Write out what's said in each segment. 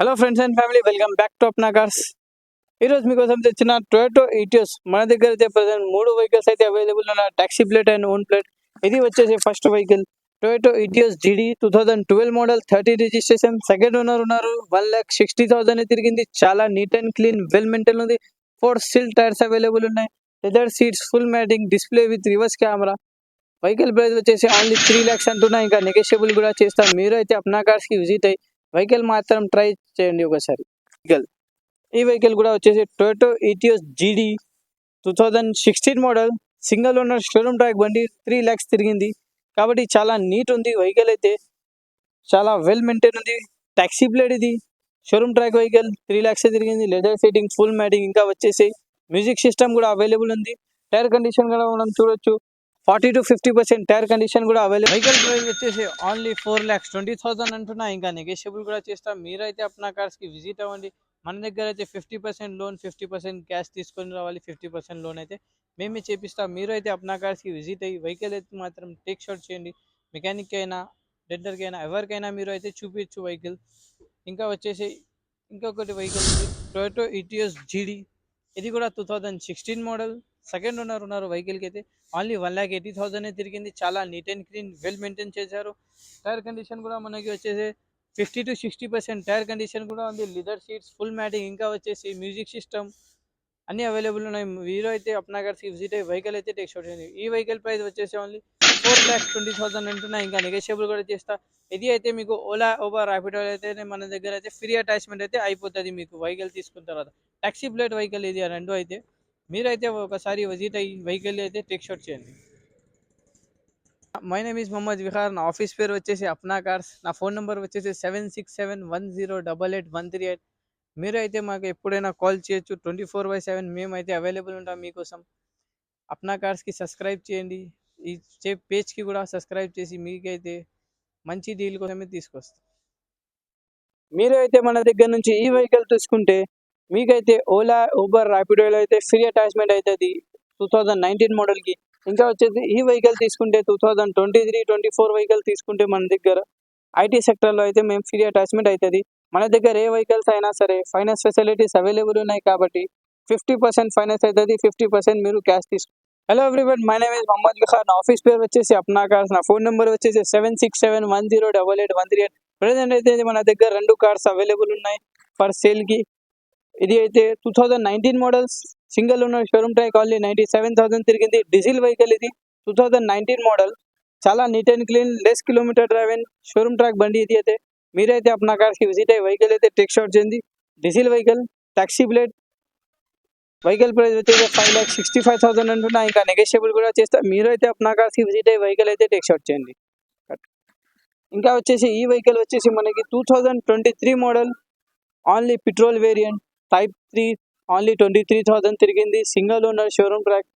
Hello friends and family, welcome back to Apna Cars. ఈరోజు మీకోసం తెచ్చిన టొయోటో ఈటియోస్. మన దగ్గర అయితే ప్రజెంట్ 3 వెహికల్స్ అయితే అవైలబుల్ ఉన్న taxi plate and own plate. ఇది వచ్చేసి ఫస్ట్ వెహికల్ టొయోటో ఈటియోస్ జీడీ 2012 మోడల్ 30 రిజిస్ట్రేషన్. సెకండ్ ఓనర్ ఉన్నారు. 1,60,000 తిరిగింది. చాలా neat and clean, well maintain ఉంది. 4 స్టిల్ టైర్స్ అవైలబుల్ ఉన్నాయి. Leather seats, full matting, display with reverse camera. Vehicle price వచ్చేసి ఓన్లీ 3 lakhs అంటున్నా. ఇంకా నెగోషియబుల్ కూడా చేస్తాం. మీరు అయితే అప్నా కార్స్ కి విజిట్ అయ్యి వెహికల్ మాత్రం ట్రై చేయండి ఒకసారి. వెహికల్ ఈ వెహికల్ కూడా వచ్చేసి టొయోటో ఈటియోస్ జీడీ 2016 model, single owner, showroom track బండి. 3 lakhs తిరిగింది. కాబట్టి చాలా నీట్ ఉంది వెహికల్ అయితే. చాలా వెల్ మెయింటైన్ ఉంది. టాక్సీ ప్లేట్ ఇది. Showroom track vehicle. 3 lakhs తిరిగింది. లెదర్ సీటింగ్, ఫుల్ మ్యాటింగ్, ఇంకా వచ్చేసి మ్యూజిక్ సిస్టమ్ కూడా అవైలబుల్ ఉంది. టైర్ కండిషన్ కూడా మనం చూడొచ్చు. 40 to 50% టైర్ కండిషన్ కూడా అవైలబుల్. వెహికల్ ప్రైస్ వచ్చేసి ఓన్లీ 4,20,000 అంటున్నా. ఇంకా నెగోషియబుల్ కూడా చేస్తాం. మీరైతే అప్నా కార్స్ కి విజిట్ అవ్వండి. మన దగ్గర అయితే 50% లోన్, 50% క్యాష్ తీసుకొని రావాలి. 50% లోన్ అయితే మేమే చేపిస్తాం. మీరు అయితే అప్నా కార్స్ కి విజిట్ అయ్యి వెహికల్ అయితే మాత్రం టేక్ షాట్ చేయండి. మెకానిక్ అయినా, డెంటర్కి అయినా, ఎవరికైనా మీరు అయితే చూపించు వెహికల్. ఇంకా వచ్చేసి ఇంకొకటి వెహికల్ టొయోటో ఈటియోస్ జీడీ. ఇది కూడా 2016 మోడల్. సెకండ్ ఓనర్ ఉన్నారు వెహికల్కి అయితే. ఓన్లీ 1,80,000 తిరిగింది. చాలా neat and clean, well maintain చేశారు. టైర్ కండిషన్ కూడా మనకి వచ్చేసి 50 to 60% టైర్ కండిషన్ కూడా ఉంది. లెదర్ సీట్స్, ఫుల్ మ్యాటింగ్, ఇంకా వచ్చేసి మ్యూజిక్ సిస్టమ్ అన్నీ అవైలబుల్ ఉన్నాయి. మీరు అయితే అప్నా కార్స్కి విజిట్ అయ్యి వెహికల్ అయితే టేక్ షాట్ చేయండి. ఈ వెహికల్ ప్రైస్ వచ్చేసి ఓన్లీ 4,20,000 అంటున్నా. ఇంకా నెగోషియబుల్ కూడా చేస్తా. ఇది అయితే మీకు ఓలా, ఊబర్, ర్యాపిడో అయితే మన దగ్గర అయితే ఫ్రీ అటాచ్మెంట్ అయితే అయిపోతుంది మీకు వెహికల్ తీసుకున్న తర్వాత. టాక్సీ ప్లేట్ వెహికల్ ఇది రెండు అయితే. మీరైతే ఒకసారి విజిట్ అయ్యి వెహికల్ అయితే టేక్ షాట్ చేయండి. My name is Mohammad Vihar. నా ఆఫీస్ పేరు వచ్చేసి అప్నా కార్స్. నా ఫోన్ నెంబర్ వచ్చేసి 7671081138. మీరు అయితే మాకు ఎప్పుడైనా కాల్ చేయొచ్చు. 24/7 మేమైతే అవైలబుల్ ఉంటాం మీకోసం. అప్నా కార్స్కి సబ్స్క్రైబ్ చేయండి. ఈ పేజ్కి కూడా సబ్స్క్రైబ్ చేసి మీకైతే మంచి డీల్ కోసమే తీసుకొస్తాం. మీరు అయితే మన దగ్గర నుంచి ఈ వెహికల్ తీసుకుంటే మీకైతే ఓలా, ఊబర్, ర్యాపిడోలో అయితే ఫ్రీ అటాచ్మెంట్ అవుతుంది 2019 మోడల్కి. ఇంకా వచ్చేసి ఈ వెహికల్ తీసుకుంటే 2023-24 వెహికల్ తీసుకుంటే మన దగ్గర ఐటీ సెక్టర్లో అయితే మేము ఫ్రీ అటాచ్మెంట్ అవుతుంది. మన దగ్గర ఏ వెహికల్స్ అయినా సరే ఫైనాన్స్ ఫెసిలిటీస్ అవైలబుల్ ఉన్నాయి. కాబట్టి 50% ఫైనాన్స్ అవుతుంది, 50% మీరు క్యాష్ తీసుకుంటారు. Hello everyone, my name is Mohammad Vihar. నా ఆఫీస్ పేరు వచ్చేసి అప్నా కార్స్. నా ఫోన్ నెంబర్ వచ్చేసి 7671088813. ప్రజెంట్ అయితే మన దగ్గర 2 కార్స్ అవైలబుల్ ఉన్నాయి ఫర్ సేల్కి. ఇది అయితే 2019 models, single owner, showroom track, only 97,000 తిరిగింది. డీజిల్ వెహికల్ ఇది. 2019 మోడల్. చాలా neat and clean, less kilometre drive and showroom track బండి ఇది అయితే. మీరైతే అప్నా కార్స్కి విజిట్ అయ్యి వెహికల్ అయితే టేక్ షాట్ చేయండి. Diesel vehicle, taxi plate. Vehicle price వచ్చేసి 5,65,000 అంటున్నా. ఇంకా నెగోషియబుల్ కూడా చేస్తా. మీరు అయితే అప్నా కార్స్కి విజిట్ అయ్యి వెహికల్ అయితే టేక్ షాట్ చేయండి. ఇంకా వచ్చేసి ఈ వెహికల్ వచ్చేసి మనకి 2023 model, only petrol variant, type 3, only 23,000 తిరిగింది. Single owner, showroom track.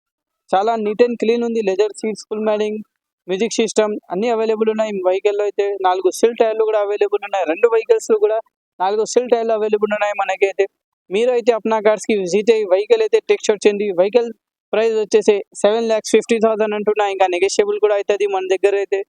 చాలా నీట్ అండ్ క్లీన్ ఉంది. Leather seats, full matting, music system అన్నీ అవైలబుల్ ఉన్నాయి. వెహికల్లో అయితే 4 సిల్ టైర్లు కూడా అవైలబుల్ ఉన్నాయి. 2 వెహికల్స్ కూడా 4 సిల్ టైర్లు అవైలబుల్ ఉన్నాయి మనకైతే. మీరు అయితే అప్నా కార్స్కి విజిట్ అయ్యి వెహికల్ అయితే టేక్ షాట్ చేయండి. వెహికల్ ప్రైస్ వచ్చేసి 7,50,000 అంటున్నా. ఇంకా నెగోషియబుల్ కూడా అవుతుంది మన దగ్గర అయితే.